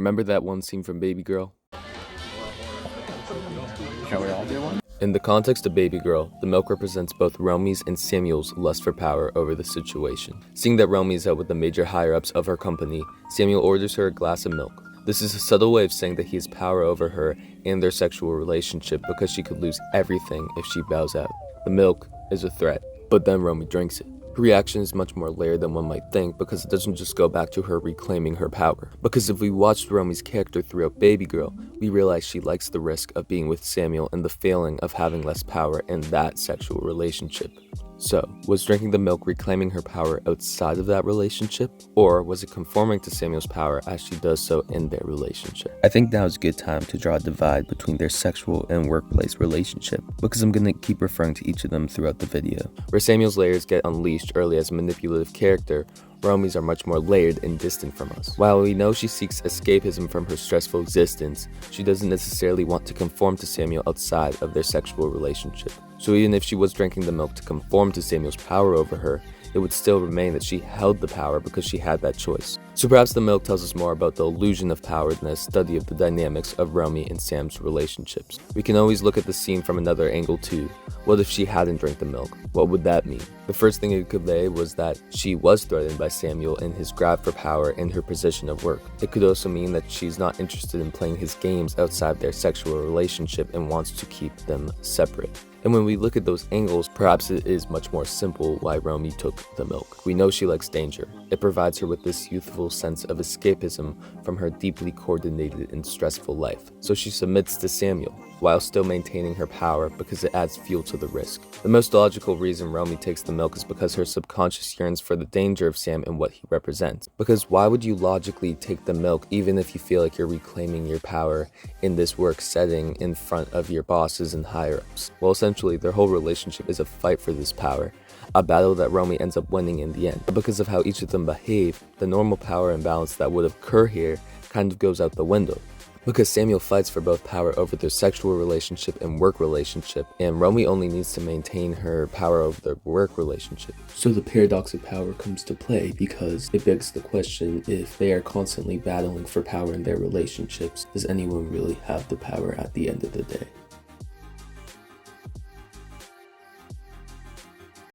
Remember that one scene from Babygirl? Shall we all do one? In the context of Babygirl, the milk represents both Romy's and Samuel's lust for power over the situation. Seeing that Romy is out with the major higher-ups of her company, Samuel orders her a glass of milk. This is a subtle way of saying that he has power over her and their sexual relationship because she could lose everything if she bows out. The milk is a threat, but then Romy drinks it. Her reaction is much more layered than one might think because it doesn't just go back to her reclaiming her power. Because if we watched Romy's character throughout Babygirl, we realize she likes the risk of being with Samuel and the failing of having less power in that sexual relationship. So, was drinking the milk reclaiming her power outside of that relationship? Or was it conforming to Samuel's power as she does so in their relationship? I think now is a good time to draw a divide between their sexual and workplace relationship, because I'm gonna keep referring to each of them throughout the video. Where Samuel's layers get unleashed early as a manipulative character, Romy's are much more layered and distant from us. While we know she seeks escapism from her stressful existence, she doesn't necessarily want to conform to Samuel outside of their sexual relationship. So even if she was drinking the milk to conform to Samuel's power over her, it would still remain that she held the power because she had that choice. So perhaps the milk tells us more about the illusion of power than a study of the dynamics of Romy and Sam's relationships. We can always look at the scene from another angle too. What if she hadn't drank the milk? What would that mean? The first thing it could convey was that she was threatened by Samuel in his grab for power and her position of work. It could also mean that she's not interested in playing his games outside their sexual relationship and wants to keep them separate. And when we look at those angles, perhaps it is much more simple why Romy took the milk. We know she likes danger. It provides her with this youthful sense of escapism from her deeply coordinated and stressful life. So she submits to Samuel, while still maintaining her power because it adds fuel to the risk. The most logical reason Romy takes the milk is because her subconscious yearns for the danger of Sam and what he represents. Because why would you logically take the milk even if you feel like you're reclaiming your power in this work setting in front of your bosses and higher-ups? Well, essentially, their whole relationship is a fight for this power, a battle that Romy ends up winning in the end. But because of how each of them behave, the normal power imbalance that would occur here kind of goes out the window. Because Samuel fights for both power over their sexual relationship and work relationship, and Romy only needs to maintain her power over their work relationship. So the paradox of power comes to play because it begs the question, if they are constantly battling for power in their relationships, does anyone really have the power at the end of the day?